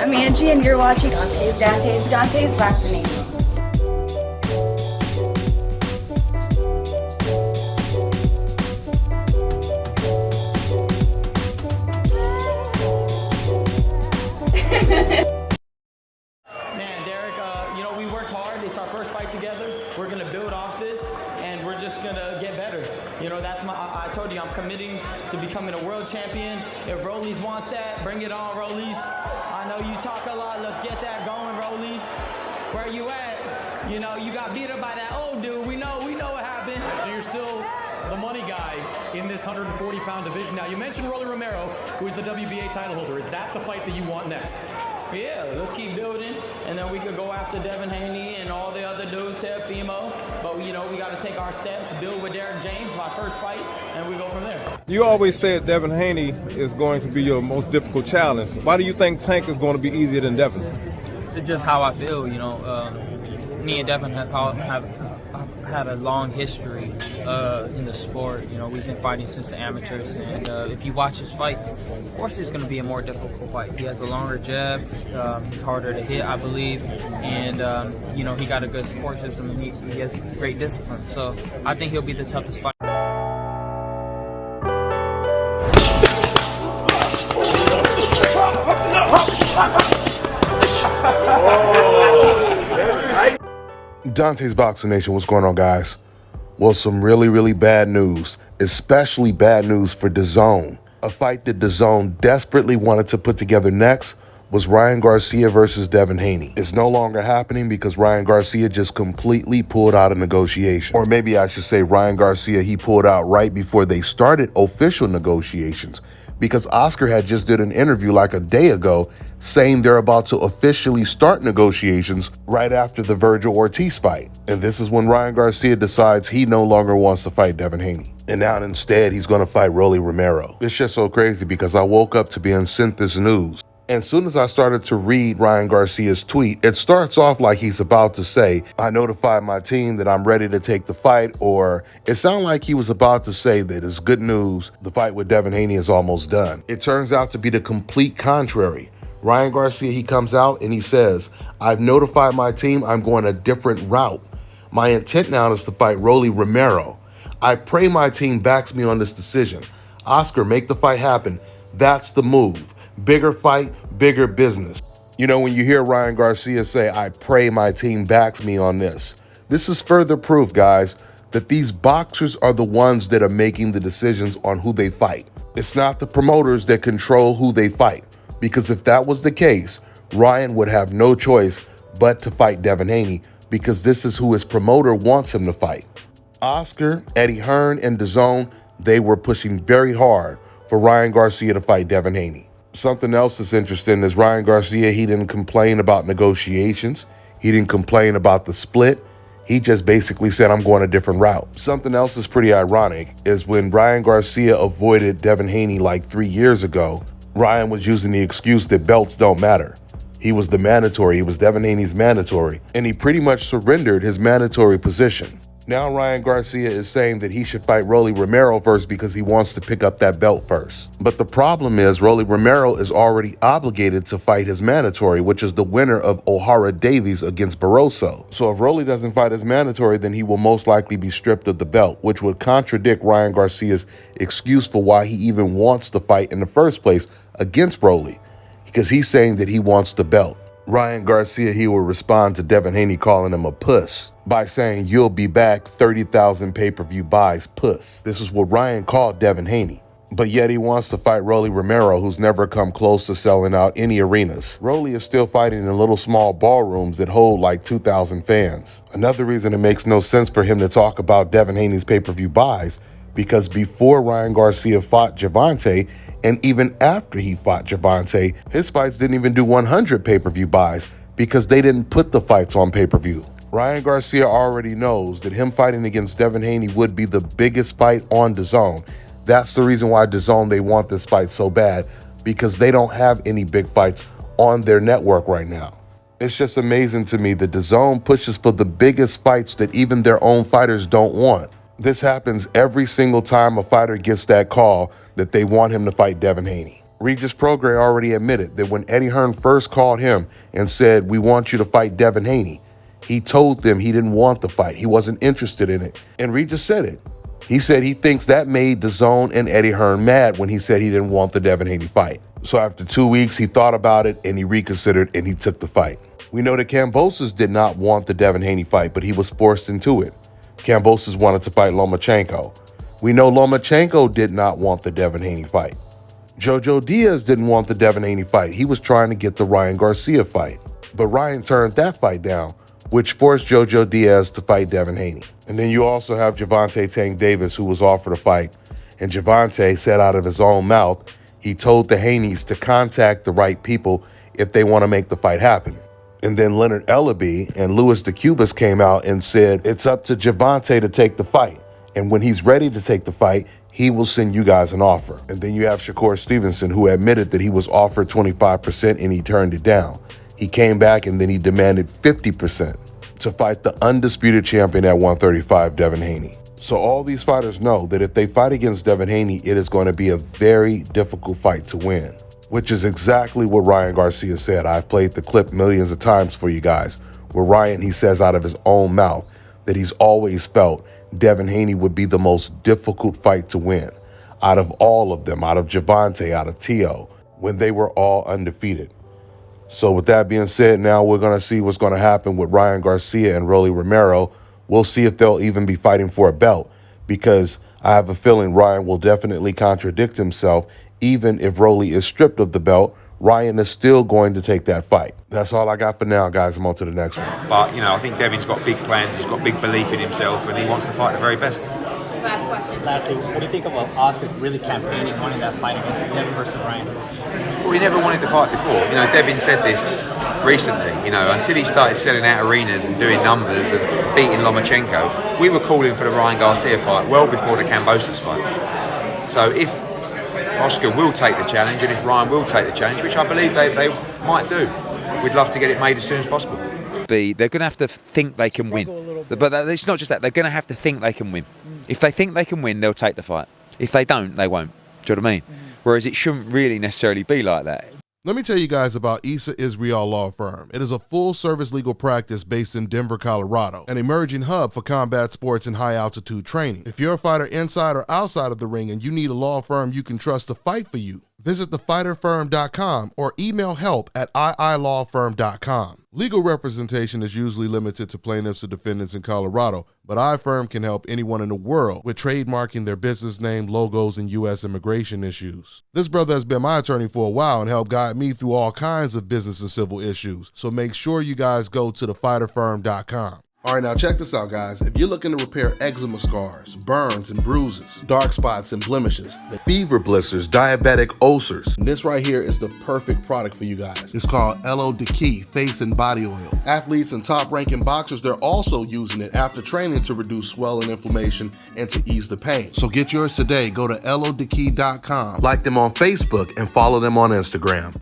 I'm Angie, and you're watching Dante's Vaccination. Man, Derek, we worked hard. It's our first fight together. We're going to build off this, and we're just going to get better. I told you, I'm committing to becoming a world champion. If Rollies wants that, bring it on, Rollies. I know you talk a lot. Let's get that going, Rollies. Where you at? You got beat up by that old dude. We know what happened. So you're still the money guy in this 140-pound division. Now, you mentioned Rolly Romero, who is the WBA title holder. Is that the fight that you want next? Yeah, let's keep building, and then we could go after Devin Haney and all the other dudes, Fimo. But we got to take our steps, build with Derek James, my first fight, and we go from there. You always said Devin Haney is going to be your most difficult challenge. Why do you think Tank is going to be easier than Devin? It's just how I feel, me and Devin have had a long history in the sport. We've been fighting since the amateurs, and if you watch his fights, of course it's going to be a more difficult fight. He has a longer jab, he's harder to hit, I believe, and he got a good support system, and he has great discipline. So I think he'll be the toughest fighter. Dante's Boxing Nation, what's going on, guys? Well, some really, really bad news, especially bad news for DAZN. A fight that DAZN desperately wanted to put together next was Ryan Garcia versus Devin Haney. It's no longer happening because Ryan Garcia just completely pulled out of negotiation. Or maybe I should say Ryan Garcia, he pulled out right before they started official negotiations, because Oscar had just did an interview like a day ago saying they're about to officially start negotiations right after the Virgil Ortiz fight. And this is when Ryan Garcia decides he no longer wants to fight Devin Haney. And now instead, he's going to fight Rolly Romero. It's just so crazy because I woke up to being sent this news. And as soon as I started to read Ryan Garcia's tweet, it starts off like he's about to say, I notified my team that I'm ready to take the fight, or it sounded like he was about to say that it's good news, the fight with Devin Haney is almost done. It turns out to be the complete contrary. Ryan Garcia, he comes out and he says, I've notified my team I'm going a different route. My intent now is to fight Rolly Romero. I pray my team backs me on this decision. Oscar, make the fight happen. That's the move. Bigger fight, bigger business. When you hear Ryan Garcia say, I pray my team backs me on this, this is further proof, guys, that these boxers are the ones that are making the decisions on who they fight. It's not the promoters that control who they fight, because if that was the case, Ryan would have no choice but to fight Devin Haney, because this is who his promoter wants him to fight. Oscar, Eddie Hearn, and DAZN, they were pushing very hard for Ryan Garcia to fight Devin Haney. Something else that's interesting is Ryan Garcia, he didn't complain about negotiations. He didn't complain about the split. He just basically said, I'm going a different route. Something else that's pretty ironic is when Ryan Garcia avoided Devin Haney like 3 years ago, Ryan was using the excuse that belts don't matter. He was the mandatory. He was Devin Haney's mandatory, and he pretty much surrendered his mandatory position. Now Ryan Garcia is saying that he should fight Rolly Romero first because he wants to pick up that belt first. But the problem is Rolly Romero is already obligated to fight his mandatory, which is the winner of O'Hara Davies against Barroso. So if Rolly doesn't fight his mandatory, then he will most likely be stripped of the belt, which would contradict Ryan Garcia's excuse for why he even wants to fight in the first place against Rolly, because he's saying that he wants the belt. Ryan Garcia, he will respond to Devin Haney calling him a puss by saying, you'll be back 30,000 pay-per-view buys, puss. This is what Ryan called Devin Haney. But yet he wants to fight Rolly Romero, who's never come close to selling out any arenas. Rolly is still fighting in little small ballrooms that hold like 2,000 fans. Another reason it makes no sense for him to talk about Devin Haney's pay-per-view buys, because before Ryan Garcia fought Gervonta, and even after he fought Gervonta, his fights didn't even do 100 pay-per-view buys because they didn't put the fights on pay-per-view. Ryan Garcia already knows that him fighting against Devin Haney would be the biggest fight on DAZN. That's the reason why DAZN, they want this fight so bad, because they don't have any big fights on their network right now. It's just amazing to me that DAZN pushes for the biggest fights that even their own fighters don't want. This happens every single time a fighter gets that call that they want him to fight Devin Haney. Regis Prograis already admitted that when Eddie Hearn first called him and said, "We want you to fight Devin Haney," he told them he didn't want the fight. He wasn't interested in it. And Regis said it. He said he thinks that made DAZN and Eddie Hearn mad when he said he didn't want the Devin Haney fight. So after 2 weeks, he thought about it and he reconsidered and he took the fight. We know that Kambosos did not want the Devin Haney fight, but he was forced into it. Kambosos wanted to fight Lomachenko. We know Lomachenko did not want the Devin Haney fight. Jojo Diaz didn't want the Devin Haney fight. He was trying to get the Ryan Garcia fight. But Ryan turned that fight down, which forced Jojo Diaz to fight Devin Haney. And then you also have Gervonta Tank Davis, who was offered a fight. And Gervonta said out of his own mouth, he told the Haneys to contact the right people if they want to make the fight happen. And then Leonard Ellaby and Louis DeCubas came out and said, it's up to Gervonta to take the fight. And when he's ready to take the fight, he will send you guys an offer. And then you have Shakur Stevenson, who admitted that he was offered 25% and he turned it down. He came back and then he demanded 50% to fight the undisputed champion at 135, Devin Haney. So all these fighters know that if they fight against Devin Haney, it is going to be a very difficult fight to win, which is exactly what Ryan Garcia said. I've played the clip millions of times for you guys, where Ryan, he says out of his own mouth that he's always felt Devin Haney would be the most difficult fight to win out of all of them, out of Gervonta, out of Tio, when they were all undefeated. So with that being said, now we're going to see what's going to happen with Ryan Garcia and Rolly Romero. We'll see if they'll even be fighting for a belt, because I have a feeling Ryan will definitely contradict himself. Even if Rolly is stripped of the belt, Ryan is still going to take that fight. That's all I got for now, guys. I'm on to the next one. But, you know, I think Devin's got big plans. He's got big belief in himself, and he wants to fight the very best. Last question. Lastly, what do you think about Oscar really campaigning, wanting that fight against Devin versus Ryan? Well, he never wanted to fight before. You know, Devin said this recently, you know, until he started selling out arenas and doing numbers and beating Lomachenko, we were calling for the Ryan Garcia fight well before the Kambosos fight. So if Oscar will take the challenge and if Ryan will take the challenge, which I believe they might do, we'd love to get it made as soon as possible. They're going to have to think they can win. But it's not just that. They're going to have to think they can win. If they think they can win, they'll take the fight. If they don't, they won't. Do you know what I mean? Whereas it shouldn't really necessarily be like that. Let me tell you guys about Issa Israel Law Firm. It is a full-service legal practice based in Denver, Colorado, an emerging hub for combat sports and high-altitude training. If you're a fighter inside or outside of the ring and you need a law firm you can trust to fight for you, visit thefighterfirm.com or email help@iilawfirm.com. Legal representation is usually limited to plaintiffs or defendants in Colorado, but iFirm can help anyone in the world with trademarking their business name, logos, and U.S. immigration issues. This brother has been my attorney for a while and helped guide me through all kinds of business and civil issues. So make sure you guys go to thefighterfirm.com. All right, now check this out, guys. If you're looking to repair eczema scars, burns and bruises, dark spots and blemishes, the fever blisters, diabetic ulcers, this right here is the perfect product for you guys. It's called LO Decay Face and Body Oil. Athletes and top-ranking boxers, they're also using it after training to reduce swelling, inflammation, and to ease the pain. So get yours today. Go to lodecay.com, like them on Facebook, and follow them on Instagram.